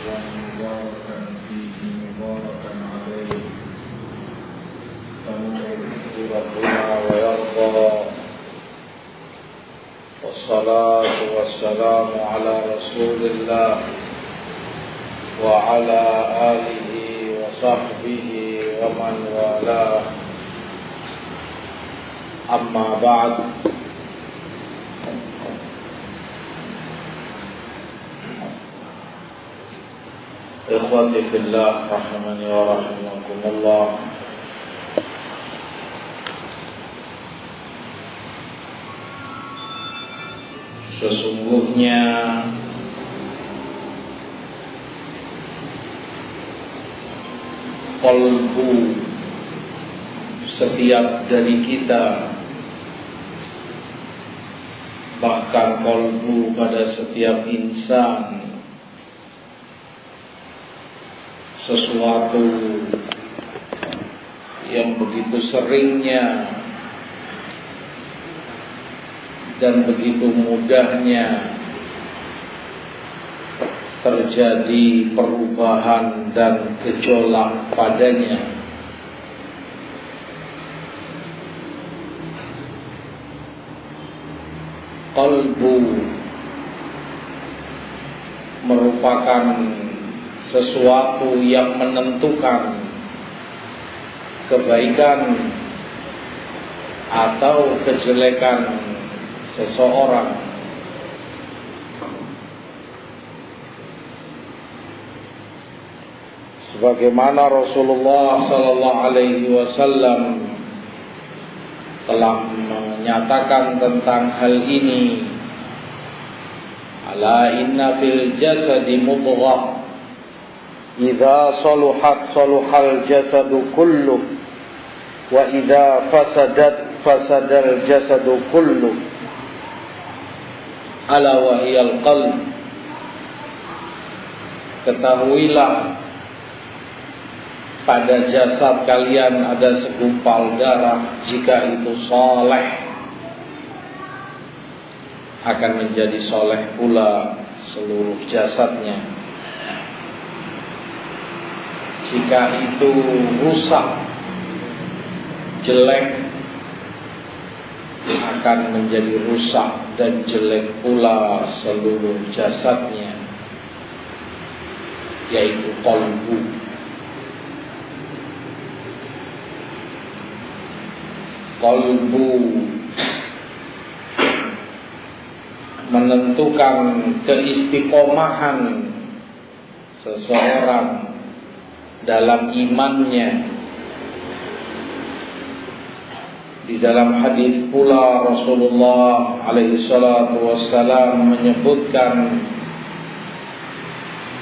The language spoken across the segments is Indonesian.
ومباركا فيه مباركا عليه كما يحب ربنا ويرضى والصلاة والسلام على رسول الله وعلى آله وصحبه ومن والاه أما بعد Ikhwati fillah rahimani wa rahimakumullah. Sesungguhnya qalbu setiap dari kita, bahkan qalbu pada setiap insan, sesuatu yang begitu seringnya dan begitu mudahnya terjadi perubahan dan gejolak padanya. Qalbu merupakan sesuatu yang menentukan kebaikan atau kejelekan seseorang. Sebagaimana Rasulullah sallallahu alaihi wasallam telah menyatakan tentang hal ini, ala inna fil jasadi mudghah idza saluhat saluhal jasadu kulluh wa idza fasadat fasadal jasadu kulluh ala wa hiyal qalb. Ketahuilah, pada jasad kalian ada segumpal darah, jika itu soleh akan menjadi soleh pula seluruh jasadnya. Jika itu rusak, jelek, akan menjadi rusak dan jelek pula seluruh jasadnya, yaitu qalbu. Qalbu menentukan keistiqomahan seseorang dalam imannya. Di dalam hadis pula Rasulullah alaihi salatu wassalam menyebutkan,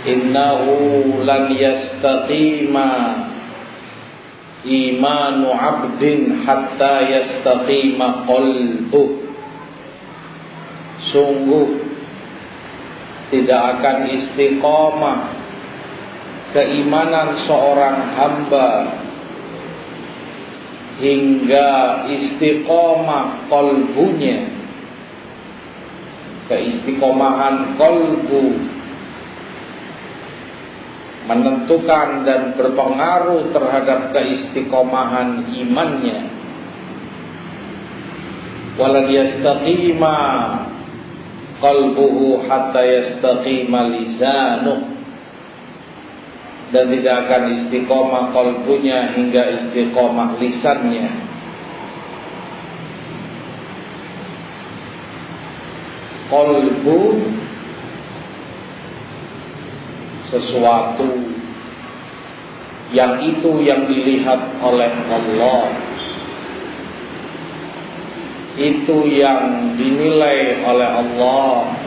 innahu lan yastaqima imanu abdin hatta yastaqima qalbuh. Sungguh tidak akan istiqomah keimanan seorang hamba hingga istiqomah qalbunya. Keistiqomahan qalbu menentukan dan berpengaruh terhadap keistiqomahan imannya. Walan yastaqima qalbuhu hatta yastaqima lisanuh. Dan tidak akan istiqomah qalbunya hingga istiqomah lisannya. Qalbu sesuatu yang itu yang dilihat oleh Allah, itu yang dinilai oleh Allah.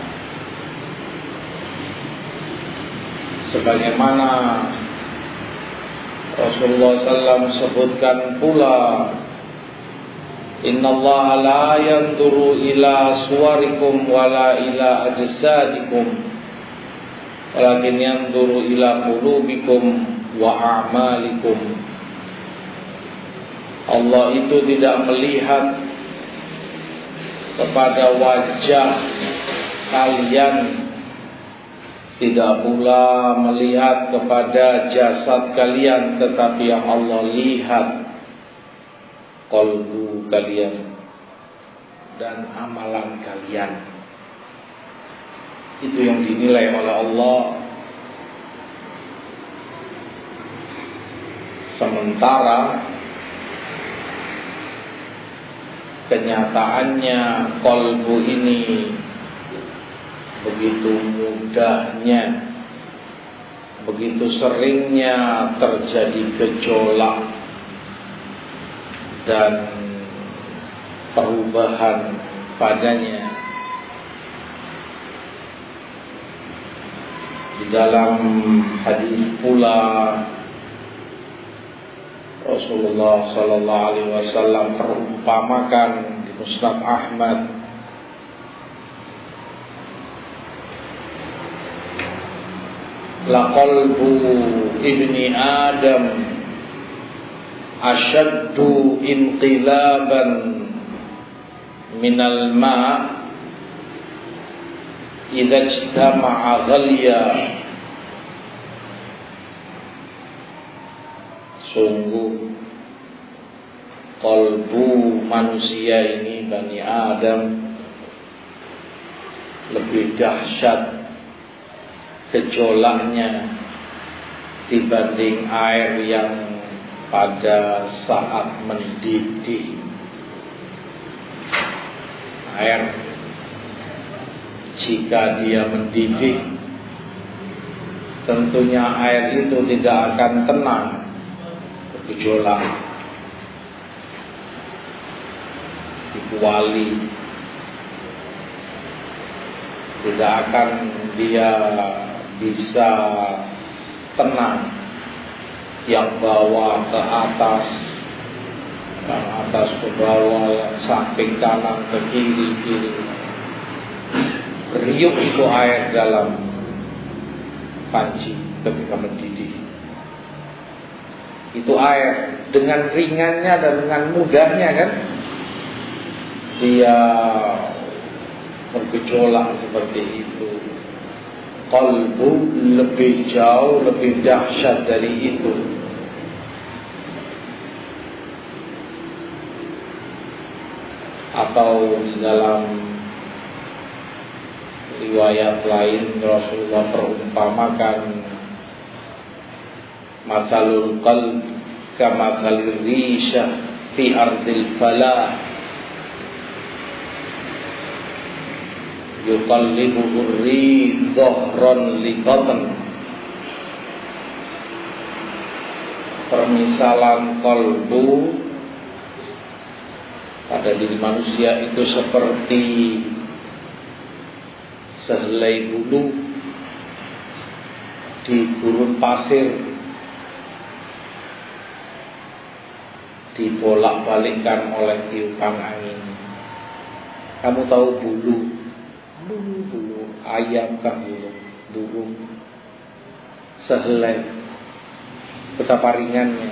Sebagaimana Rasulullah SAW sebutkan pula, innallaha la yanzuru ila suwarikum wala ila ajsadikum walakin yanzuru ila qulubikum wa a'malikum. Allah itu tidak melihat kepada wajah kalian tidak pula melihat kepada jasad kalian, tetapi yang Allah lihat qalbu kalian dan amalan kalian. Itu yang dinilai oleh Allah. Sementara kenyataannya qalbu ini begitu mudahnya, begitu seringnya terjadi gejolak dan perubahan padanya. Di dalam hadis pula Rasulullah sallallahu alaihi wasallam perumpamakan di Musnad Ahmad, la qalbu ibni Adam ashaddu inqilaban minal ma' idza ijtama'a ghalya. Sungguh qalbu manusia ini, Bani Adam, lebih dahsyat gejolaknya dibanding air yang pada saat mendidih. Air jika dia mendidih, tentunya air itu tidak akan tenang, bergejolak, dikuali, tidak akan dia bisa tenang. Yang bawah ke atas, yang atas ke bawah, yang samping kanan ke kiri, riuh itu air dalam panci ketika mendidih. Itu air dengan ringannya dan dengan mudahnya kan dia bergejolak seperti itu. Qalbu lebih jauh, lebih dahsyat dari itu. Atau di dalam riwayat lain Rasulullah perumpamakan masalul qalb kamathalir rishah fi ardil falah yuqallibuhu ri dhahran li batn. Permisalan qalbu pada diri manusia itu seperti sehelai bulu di gurun pasir, dibolak-balikkan oleh tiupan angin. Kamu tahu bulu ayam kah, burung, sehelai, betapa ringannya,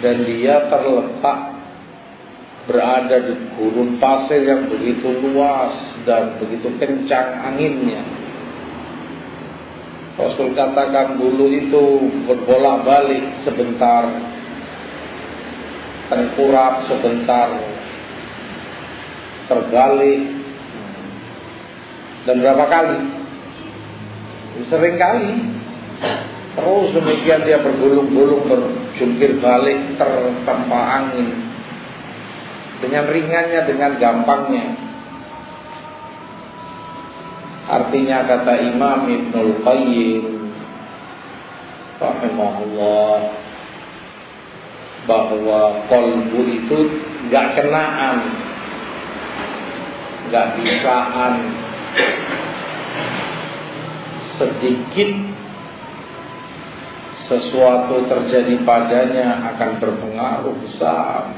dan dia terletak berada di gurun pasir yang begitu luas dan begitu kencang anginnya. Rasul katakan bulu itu berbolak-balik, sebentar tengkurap, sebentar terbalik, dan berapa kali? Sering kali. Terus demikian dia bergulung-gulung, berjungkir balik, tertempa angin dengan ringannya, dengan gampangnya. Artinya kata Imam Ibnul Qayyim rahimahullah bahwa qalbu itu gak kenaan, gak bisaan. Sedikit sesuatu terjadi padanya akan berpengaruh besar.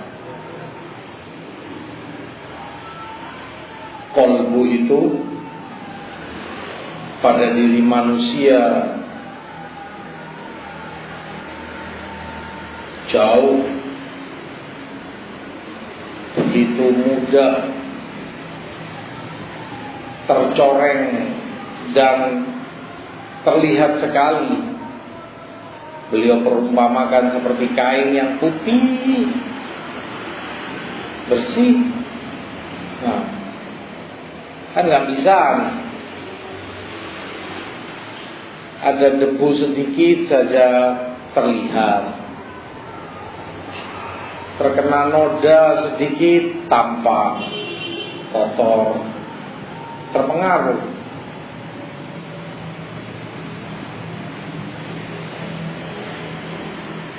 Qalbu itu pada diri manusia jauh, begitu mudah tercoreng dan terlihat sekali. Beliau perumpamakan seperti kain yang putih, bersih. Nah, kan nggak bisa. Ada debu sedikit saja terlihat. Terkena noda sedikit tampak kotor, terpengaruh.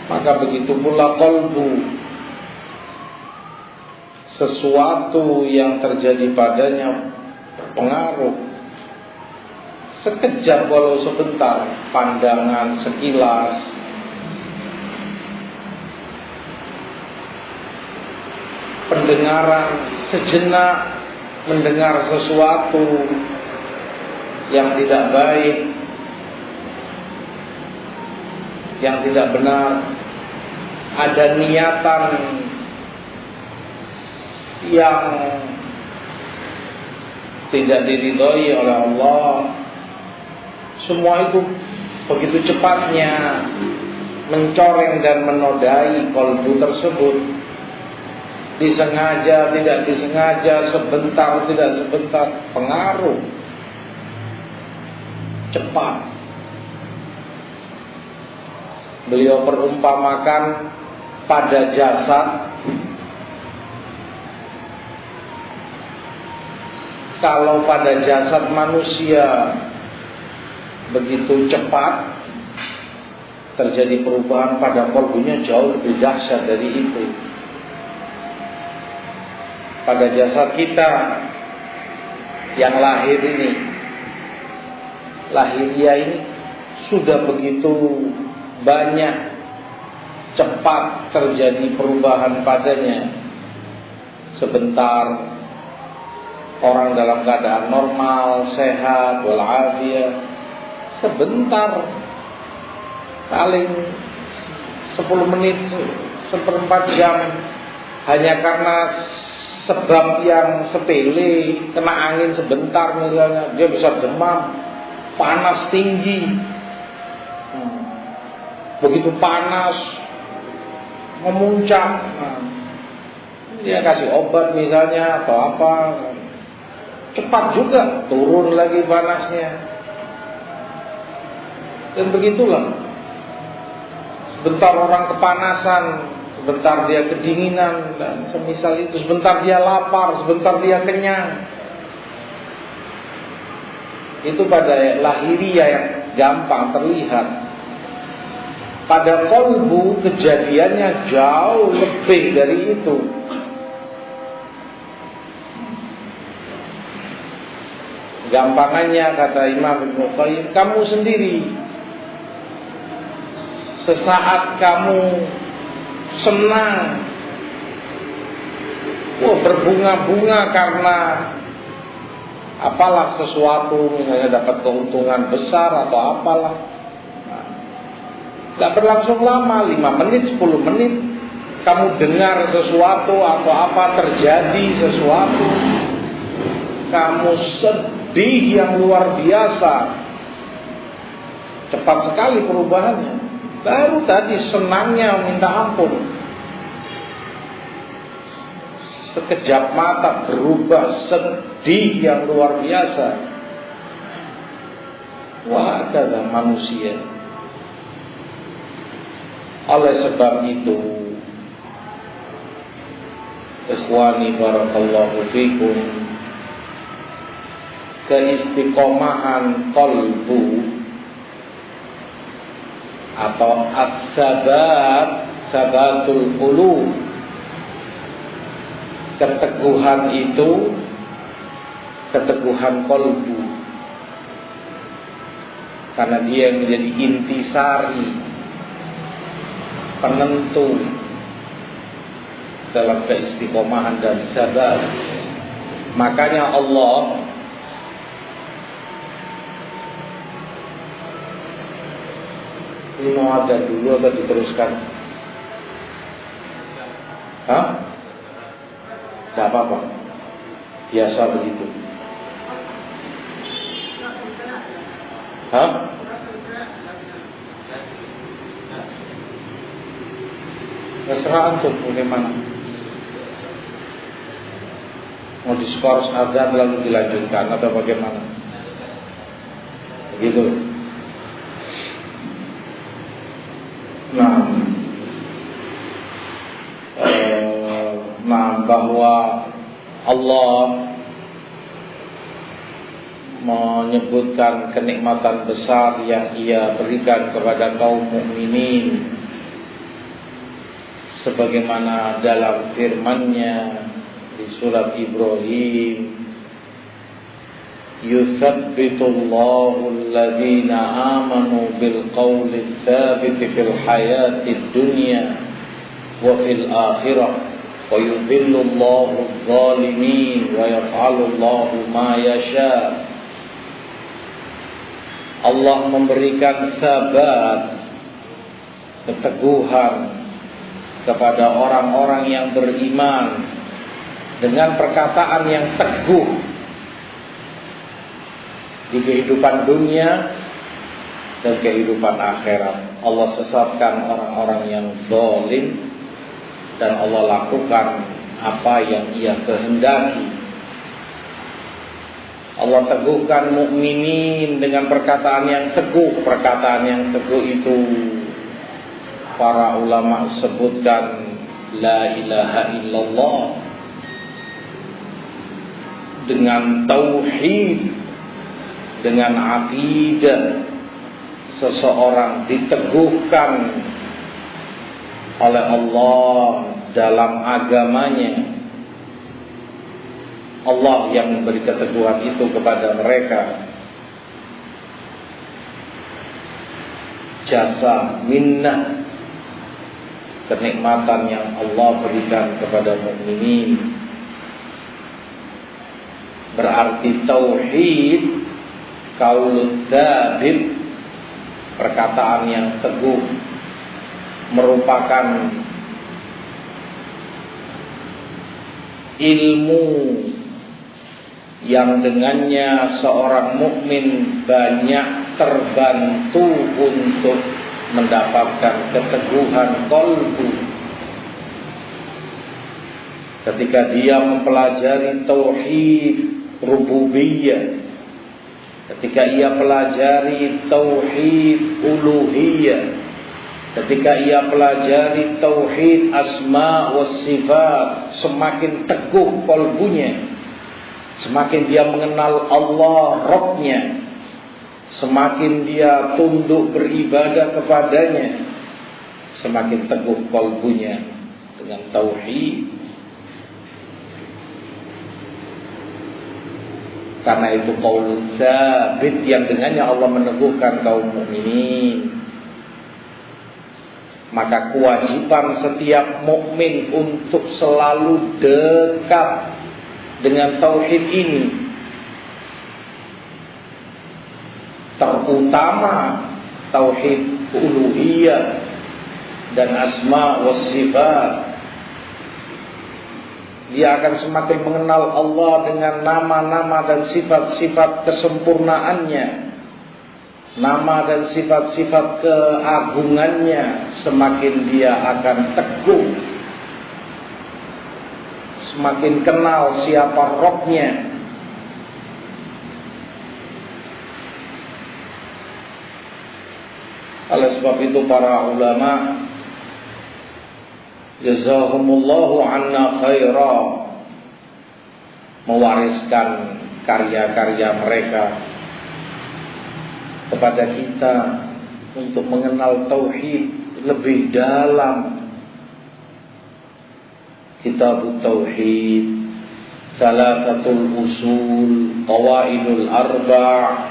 Maka begitu pula qalbu, sesuatu yang terjadi padanya berpengaruh. Sekejap walau sebentar, pandangan sekilas, pendengaran sejenak, mendengar sesuatu yang tidak baik, yang tidak benar, ada niatan yang tidak diridhoi oleh Allah. Semua itu begitu cepatnya mencoreng dan menodai kalbu tersebut. Disengaja, tidak disengaja, sebentar, tidak sebentar, pengaruh cepat. Beliau perumpamakan pada jasad. Kalau pada jasad manusia begitu cepat terjadi perubahan, pada kalbunya jauh lebih dahsyat dari itu. Pada jasad kita yang lahir ini, lahiriah ini, sudah begitu banyak cepat terjadi perubahan padanya. Sebentar orang dalam keadaan normal, sehat, walafiat. Sebentar, paling 10 menit, seperempat jam, hanya karena sebab yang sepele, kena angin sebentar misalnya, dia bisa demam, panas tinggi. Begitu panas memuncak, dia kasih obat misalnya atau apa, cepat juga turun lagi panasnya. Dan begitulah, sebentar orang kepanasan, sebentar dia kedinginan, dan semisal itu, sebentar dia lapar, sebentar dia kenyang. Itu pada lahiriah yang gampang terlihat. Pada kalbu kejadiannya jauh lebih dari itu. Gampangannya, kata Imam Ibnu Qayyim, kamu sendiri, sesaat kamu senang, berbunga-bunga karena apalah sesuatu, misalnya dapat keuntungan besar atau apalah, gak berlangsung lama, 5 menit, 10 menit, kamu dengar sesuatu atau apa, terjadi sesuatu, kamu sedih yang luar biasa, cepat sekali perubahannya. Baru tadi senangnya minta ampun, sekejap mata berubah sedih yang luar biasa. Wah, kata manusia. Oleh sebab itu, ikhwani barakallahu fikum, keistiqomahan qalbu atau as-sabat, sabatul qulub, keteguhan itu, keteguhan qalbu, karena dia yang menjadi intisari, penentu dalam keistiqomahan dan sabat. Makanya Allah ini mau ada dulu atau diteruskan? Hah? Tidak apa-apa, biasa begitu. Hah? Terserah antum bagaimana. Mau diskors azan lalu dilanjutkan atau bagaimana? Begitu. Bahwa Allah menyebutkan kenikmatan besar yang Ia berikan kepada kaum mukminin, sebagaimana dalam firman-Nya di surat Ibrahim, yuthabbitullahu alladhina amanu bil qawli tsabit fil hayatid dunya wa fil akhirah wa yudhillullahu adh-dhalimin wa yaf'alullahu ma yasha. Allah memberikan sabat, keteguhan kepada orang-orang yang beriman dengan perkataan yang teguh di kehidupan dunia dan kehidupan akhirat. Allah sesatkan orang-orang yang zalim dan Allah lakukan apa yang Ia kehendaki. Allah teguhkan mukminin dengan perkataan yang teguh. Perkataan yang teguh itu para ulama sebutkan la ilaha illallah, dengan tauhid, dengan akidah seseorang diteguhkan oleh Allah dalam agamanya. Allah yang memberi keteguhan itu kepada mereka. Jasa minnah, kenikmatan yang Allah berikan kepada mukminin. Berarti tauhid, qaulul tsabit, perkataan yang teguh, merupakan ilmu yang dengannya seorang mukmin banyak terbantu untuk mendapatkan keteguhan qalbu. Ketika dia mempelajari tauhid rububiyah, ketika ia pelajari tauhid uluhiyah, ketika ia pelajari tauhid asma wa sifat, semakin teguh qalbunya. Semakin dia mengenal Allah Rabbnya, semakin dia tunduk beribadah kepadanya, semakin teguh qalbunya dengan tauhid. Karena itu qaul tsabit yang dengannya Allah meneguhkan kaum mukminin. Maka kewajiban setiap mukmin untuk selalu dekat dengan tauhid ini, terutama tauhid uluhiyah dan asma wa sifat. Dia akan semakin mengenal Allah dengan nama-nama dan sifat-sifat kesempurnaannya, nama dan sifat-sifat keagungannya. Semakin dia akan teguh, semakin kenal siapa Rabbnya. Oleh sebab itu para ulama jazahumullahu anna khaira mewariskan karya-karya mereka kepada kita untuk mengenal tauhid lebih dalam. Kitabut Tauhid, Thalathatul Usul, Qawaidul Arba',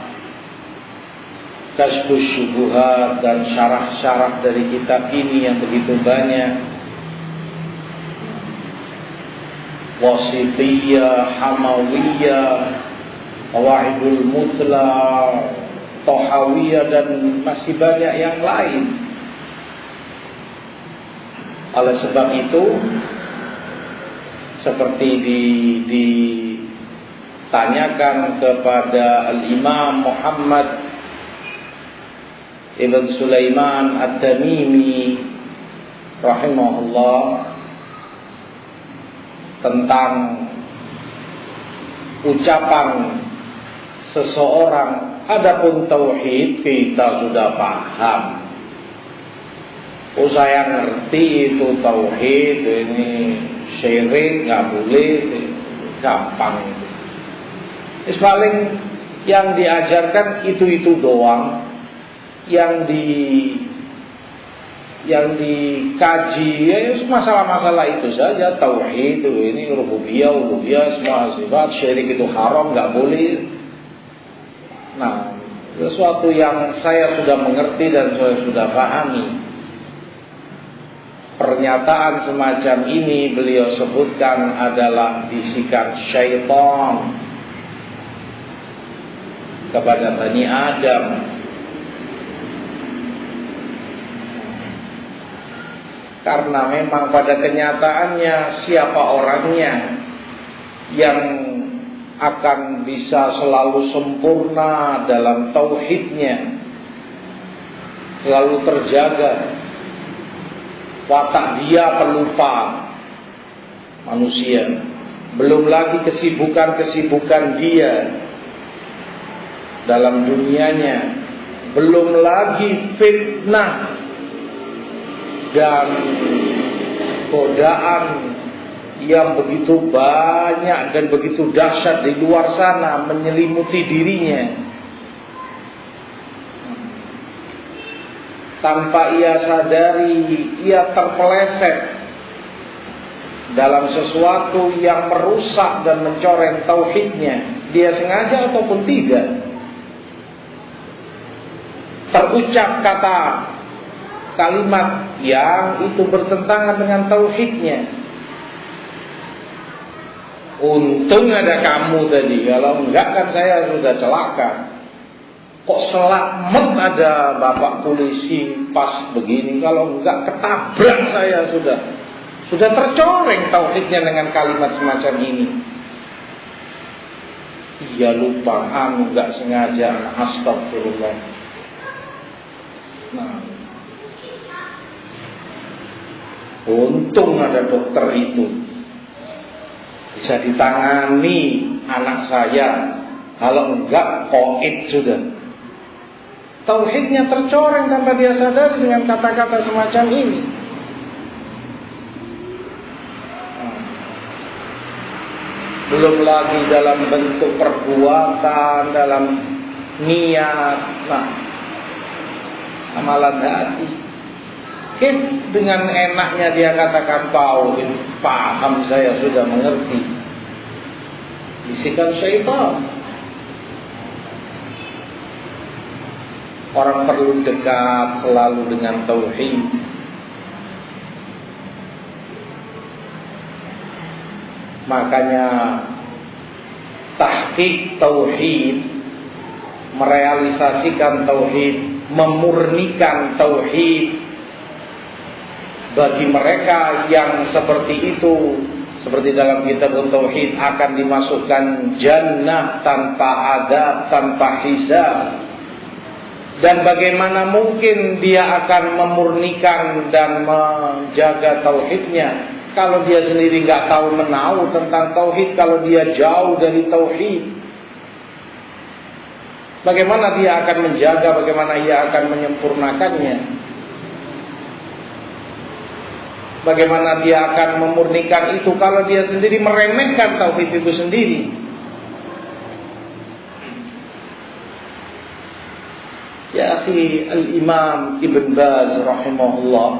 Kashfus Syubuhat, dan syarah-syarah dari kitab ini yang begitu banyak. Wasithiyah, Hamawiyah, Qawaidul Mutla, Tahawiyah, dan masih banyak yang lain. Oleh sebab itu, seperti ditanyakan kepada Al-Imam Muhammad Ibn Sulaiman At-Tamimi rahimahullah tentang ucapan seseorang, adapun tauhid kita sudah paham. Oh, saya ngerti itu tauhid, ini syirik nggak boleh, gampang itu. Paling yang diajarkan itu doang, yang dikaji ya masalah-masalah itu saja. Tauhid itu ini rububiyah, semua sifat, syirik itu haram, nggak boleh. Nah, sesuatu yang saya sudah mengerti dan saya sudah pahami. Pernyataan semacam ini beliau sebutkan adalah bisikan syaitan kepada Bani Adam. Karena memang pada kenyataannya siapa orangnya yang akan bisa selalu sempurna dalam tauhidnya, selalu terjaga, watak dia pelupa manusia, belum lagi kesibukan dia dalam dunianya, belum lagi fitnah dan godaan yang begitu banyak dan begitu dahsyat di luar sana menyelimuti dirinya. Tanpa ia sadari, ia terpeleset dalam sesuatu yang merusak dan mencoreng tauhidnya, dia sengaja ataupun tidak. Terucap kata kalimat yang itu bertentangan dengan tauhidnya. Untung ada kamu tadi, kalau enggak kan saya sudah celaka. Kok selamat ada bapak polisi pas begini, kalau enggak ketabrak saya sudah tercoreng tauhidnya dengan kalimat semacam ini. Iya lupa, enggak sengaja, astagfirullah. Nah, untung ada dokter itu, bisa ditangani anak saya. Kalau enggak koit sudah. Tauhidnya tercoreng tanpa dia sadari dengan kata-kata semacam ini. Belum lagi dalam bentuk perbuatan, dalam niat, amalan hati. Dengan enaknya dia katakan tauhid, paham saya sudah mengerti. Bisikan syaitan. Orang perlu dekat selalu dengan tauhid. Makanya tahqiq tauhid, merealisasikan tauhid, memurnikan tauhid, bagi mereka yang seperti itu, seperti dalam kitab tauhid, akan dimasukkan jannah tanpa adab, tanpa hisab. Dan bagaimana mungkin dia akan memurnikan dan menjaga tauhidnya kalau dia sendiri nggak tahu menahu tentang tauhid, kalau dia jauh dari tauhid? Bagaimana dia akan menjaga, bagaimana ia akan menyempurnakannya? Bagaimana dia akan memurnikan itu kalau dia sendiri meremehkan tauhid itu sendiri? Ya akhi, Al-Imam Ibn Baz rahimahullah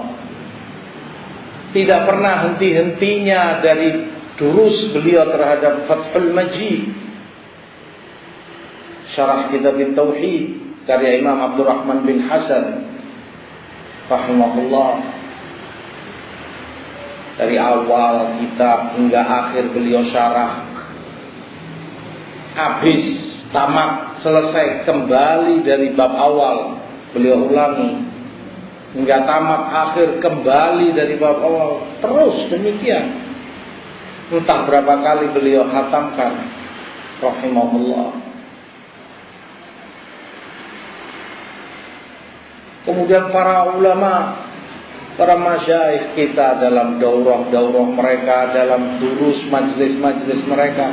tidak pernah henti-hentinya dari durus beliau terhadap Fathul Majid, syarah kitab Tauhid karya Imam Abdurrahman bin Hasan rahimahullah. Dari awal kitab hingga akhir beliau syarah, habis, tamat, selesai, kembali dari bab awal beliau ulangi, hingga tamat, akhir, kembali dari bab awal, terus demikian. Entah berapa kali beliau khatamkan rahimahullah. Kemudian para ulama para masyayikh kita dalam daurah-daurah mereka, dalam durus majlis-majlis mereka,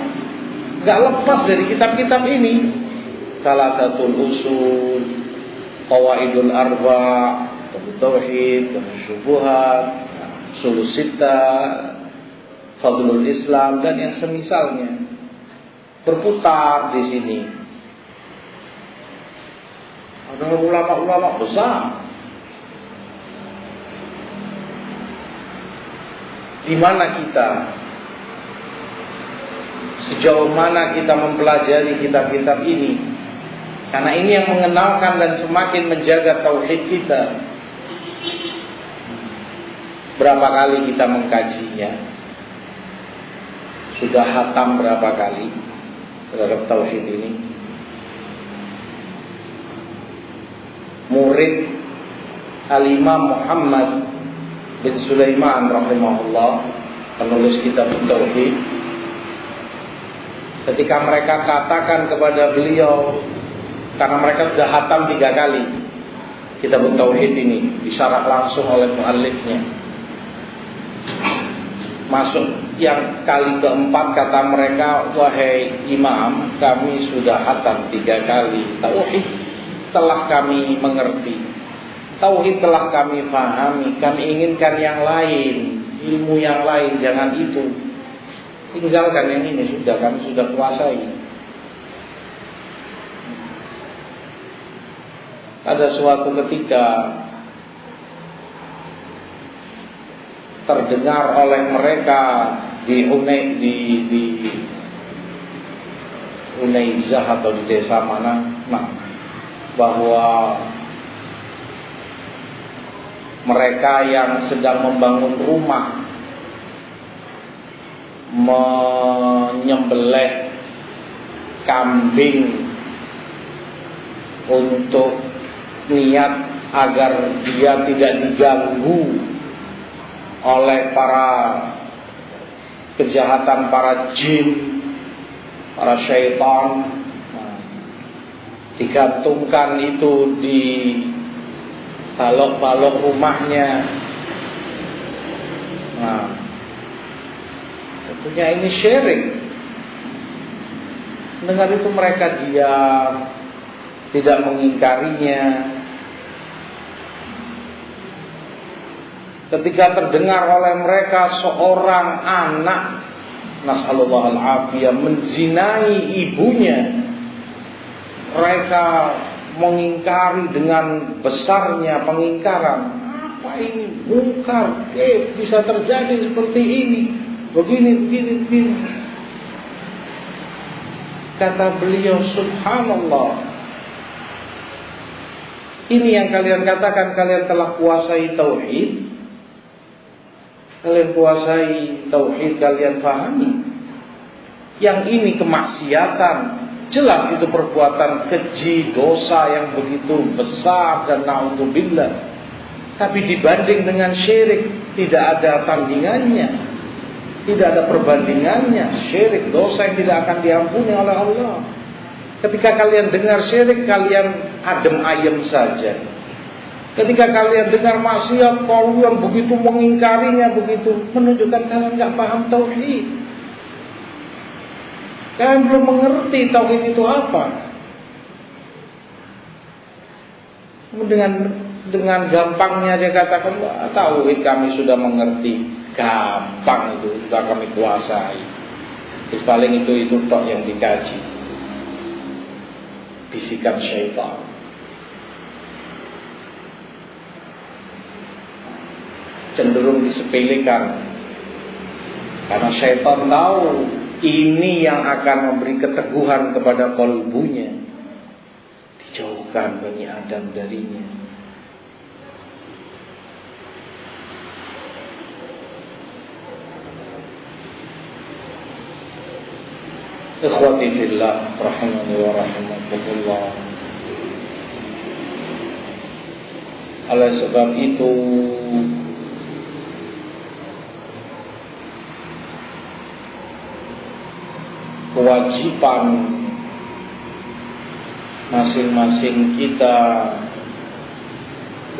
gak lepas dari kitab-kitab ini. Thalathatul Usul, Qawaidul Arba', Tauhid, Syubuhat, Ushulus Sittah, Fadlul Islam, dan yang semisalnya berputar di sini. Ada ulama-ulama besar. Di mana kita? Sejauh mana kita mempelajari kitab-kitab ini? Karena ini yang mengenalkan dan semakin menjaga tauhid kita. Berapa kali kita mengkajinya? Sudah hatam berapa kali terhadap tauhid ini? Murid Al-Imam Muhammad bin Sulaiman rahimahullah, penulis kitab tauhid, ketika mereka katakan kepada beliau, karena mereka sudah hatam 3 kali kitab tauhid ini, disyarah langsung oleh muallifnya. Masuk yang kali keempat, kata mereka, wahai imam, kami sudah hatam 3 kali tauhid, telah kami mengerti, tauhid telah kami fahami, kami inginkan yang lain, ilmu yang lain, jangan itu, tinggalkan yang ini, sudah kami sudah kuasai. Pada suatu ketika terdengar oleh mereka di Unaizah atau di desa mana, bahwa mereka yang sedang membangun rumah menyembelih kambing untuk niat agar dia tidak diganggu oleh para kejahatan, para jin, para syaitan. Digantungkan itu di balok-balok rumahnya. Nah, tentunya ini syirik. Dengar itu mereka diam, tidak mengingkarinya. Ketika terdengar oleh mereka seorang anak, nasallallahu al-afiyah, menzinai ibunya, mereka mengingkari dengan besarnya pengingkaran. Apa ini? Mungkar, bisa terjadi seperti ini, begini. Kata beliau, subhanallah, ini yang kalian katakan kalian telah kuasai tauhid. Kalian kuasai tauhid, kalian pahami. Yang ini kemaksiatan, jelas itu perbuatan keji, dosa yang begitu besar dan na'udzubillah. Tapi dibanding dengan syirik, tidak ada tandingannya, tidak ada perbandingannya. Syirik, dosa yang tidak akan diampuni oleh Allah. Ketika kalian dengar syirik, kalian adem ayem saja. Ketika kalian dengar maksiat, kalian begitu mengingkarinya, begitu menunjukkan kalian nggak paham tauhid. Kalian belum mengerti tauhid itu apa. Dengan gampangnya dia katakan, tauhid kami sudah mengerti. Gampang itu, sudah kami kuasai. Terus paling itu tok yang dikaji. Bisikan syaitan. Cenderung disepelekan, karena syaitan tahu ini yang akan memberi keteguhan kepada kalbunya. Dijauhkan Bani Adam darinya. Ikhwati fillah, rahimani wa rahimakumullah. Oleh sebab itu, kewajiban masing-masing kita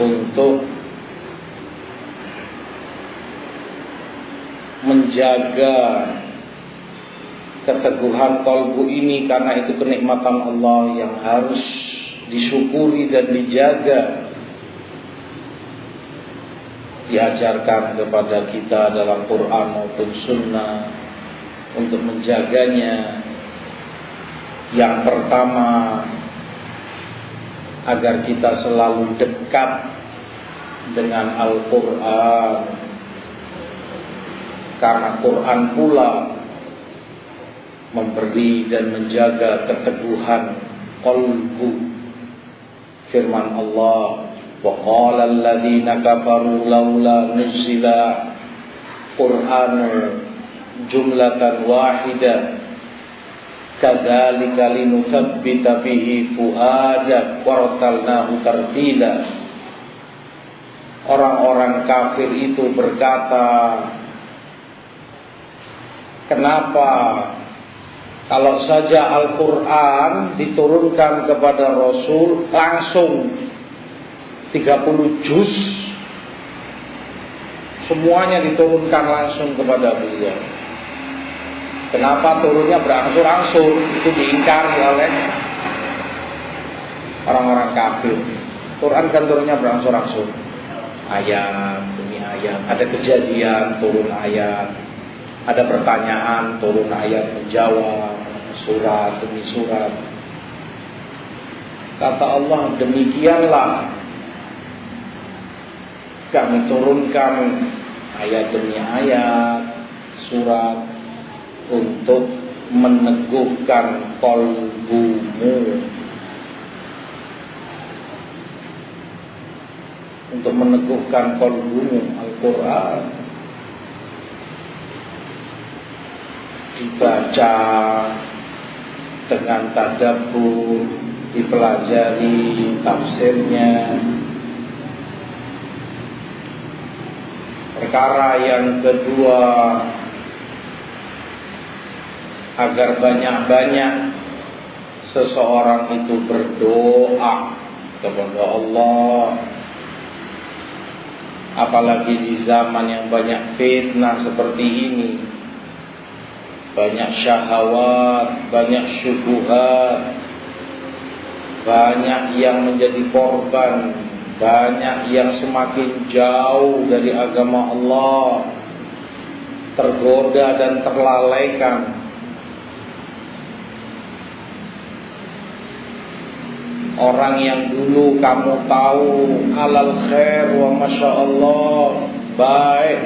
untuk menjaga keteguhan kalbu ini, karena itu kenikmatan Allah yang harus disyukuri dan dijaga. Diajarkan kepada kita dalam Quran maupun Sunnah untuk menjaganya. Yang pertama, agar kita selalu dekat dengan Al-Quran, karena Quran pula memberi dan menjaga keteguhan qalbu. Firman Allah, wa qala alladziina kafaru laula nuzila Qur'anu jumlatan wahidah kadzalika linutsabbita bihi fu'adak wartalnahu tartila. Orang-orang kafir itu berkata, kenapa kalau saja Al-Quran diturunkan kepada Rasul langsung 30 juz, semuanya diturunkan langsung kepada beliau. Kenapa turunnya berangsur-angsur? Itu diingkari oleh orang-orang kafir. Quran kan turunnya berangsur-angsur, ayat demi ayat. Ada kejadian turun ayat, ada pertanyaan turun ayat menjawab, surat demi surat. Kata Allah, demikianlah kami turunkan ayat demi ayat, surat, untuk meneguhkan qalbumu, untuk meneguhkan qalbumu. Al-Quran dibaca dengan tadabbur, dipelajari tafsirnya. Perkara yang kedua, agar banyak-banyak seseorang itu berdoa kepada Allah. Apalagi di zaman yang banyak fitnah seperti ini, banyak syahwat, banyak syubhat, banyak yang menjadi korban, banyak yang semakin jauh dari agama Allah, tergoda dan terlalaikan. Orang yang dulu kamu tahu alal khair wa masya Allah, baik,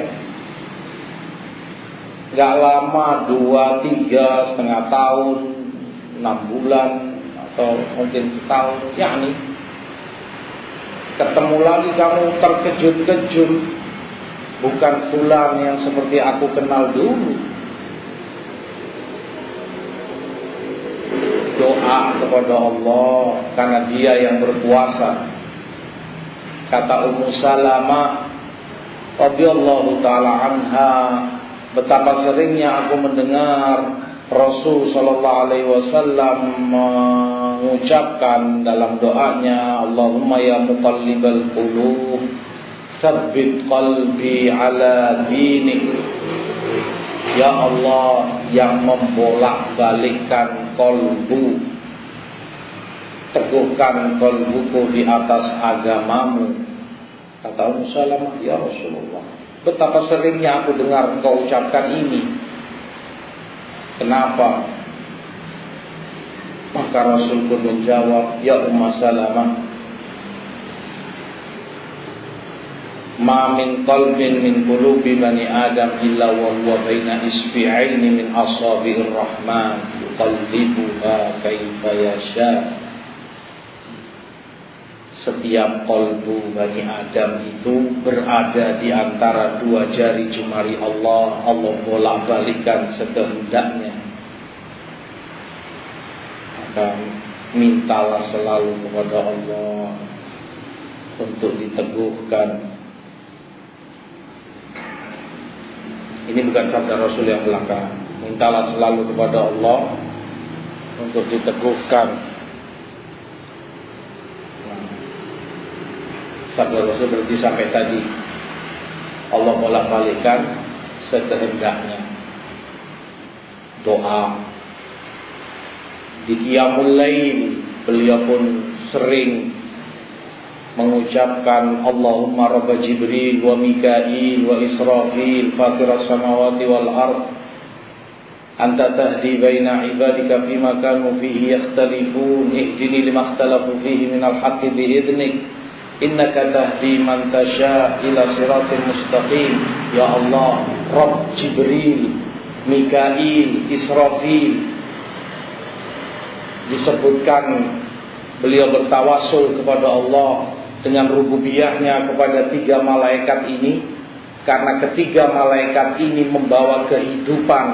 gak lama 2, 3, setengah tahun, 6 bulan atau mungkin setahun, yakni ketemu lagi kamu terkejut-kejut, bukan fulan yang seperti aku kenal dulu. Doa kepada Allah, karena Dia yang berkuasa. Kata Ummu Salamah radhiyallahu taala anha, betapa seringnya aku mendengar Rasul sallallahu alaihi wasallam mengucapkan dalam doanya, Allahumma ya muqallibal qulub, tsabbit qalbi ala dinik. Ya Allah yang membolak-balikkan qalbu, teguhkan qalbuku di atas agamamu. Kata Ummu Salamah, ya Rasulullah, betapa seringnya aku dengar engkau ucapkan ini. Kenapa? Maka Rasul pun menjawab, ya Ummu Salamah, ma min qalbin min qulubi bani Adam illa wa huwa baina isbi'aini min asabi'ir rahman yuqallibuha kaifa yasha. Setiap qalbu bani Adam itu berada di antara 2 jari jemari Allah. Allah bolak-balikkan sekehendaknya. Maka mintalah selalu kepada Allah untuk diteguhkan. Ini bukan sabda Rasul yang belaka. Mintalah selalu kepada Allah untuk diteguhkan. Sabda Rasul berarti sampai tadi Allah bolak-balikkan sekehendaknya. Doa di Qiyamul Lail beliau pun sering mengucapkan Allahumma Rabb Jibril wa Mikail wa Israfil fatiras samawati wal ard anta tahdi baina ibadika fima kanu fihi yakhtalifun ihdini lima ikhtalafu fihi minal haqqi biidnik innaka tahdi man tasha ila siratal mustaqim. Ya Allah, Rabb Jibril, Mikail, Israfil, disebutkan beliau bertawasul kepada Allah dengan rububiyahnya kepada 3 malaikat ini, karena ketiga malaikat ini membawa kehidupan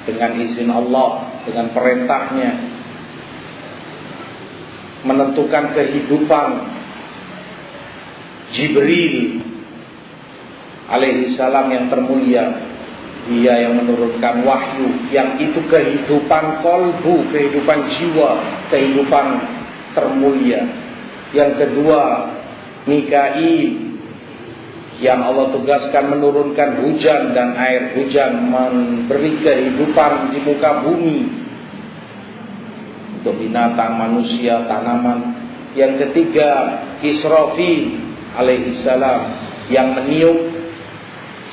dengan izin Allah, dengan perintahnya, menentukan kehidupan. Jibril alaihi salam yang termulia, dia yang menurunkan wahyu, yang itu kehidupan kolbu, kehidupan jiwa, kehidupan termulia. Yang kedua, Mikail, yang Allah tugaskan menurunkan hujan dan air hujan, memberi kehidupan di muka bumi untuk binatang, manusia, tanaman. Yang ketiga, Israfil alaihissalam, yang meniup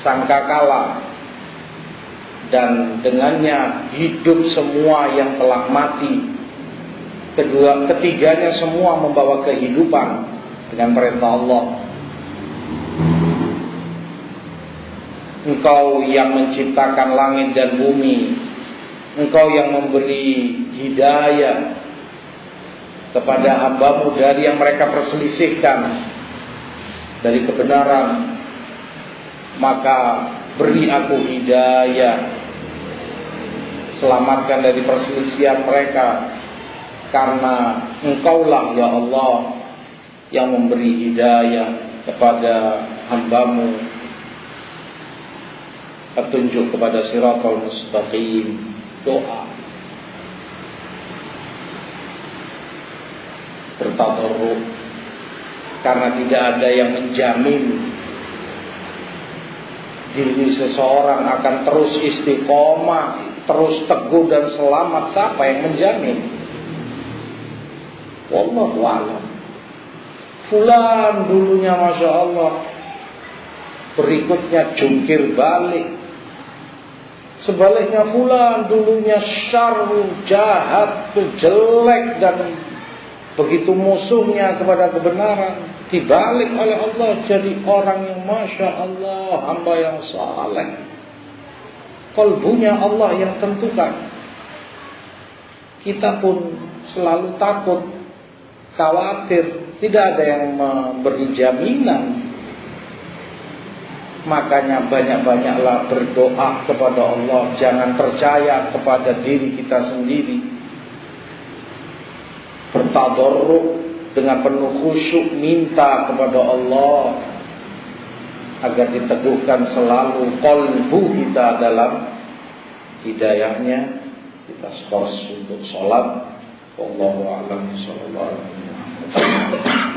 sangkakala, dan dengannya hidup semua yang telah mati. Ketiganya semua membawa kehidupan dengan perintah Allah. Engkau yang menciptakan langit dan bumi, Engkau yang memberi hidayah kepada hamba-Mu dari yang mereka perselisihkan dari kebenaran, maka beri aku hidayah, selamatkan dari perselisihan mereka, karena Engkaulah ya Allah yang memberi hidayah kepada hamba-Mu, petunjuk kepada siratal mustaqim. Doa bertadarruk, karena tidak ada yang menjamin diri seseorang akan terus istiqomah, terus teguh dan selamat. Siapa yang menjamin? Wallahu a'lam. Fulan dulunya Masya Allah, berikutnya jungkir balik. Sebaliknya fulan dulunya syarru, jahat, jelek, dan begitu musuhnya kepada kebenaran, dibalik oleh Allah jadi orang yang Masya Allah, hamba yang saleh. Kalbunya Allah yang tentukan. Kita pun selalu takut, khawatir, tidak ada yang memberi jaminan. Makanya banyak-banyaklah berdoa kepada Allah. Jangan percaya kepada diri kita sendiri. Bertadarruk dengan penuh khusyuk, minta kepada Allah agar diteguhkan selalu qalbu kita dalam hidayahnya. Kita skors untuk sholat. Wallahu a'lam. Sallallahu alaihi wasallam.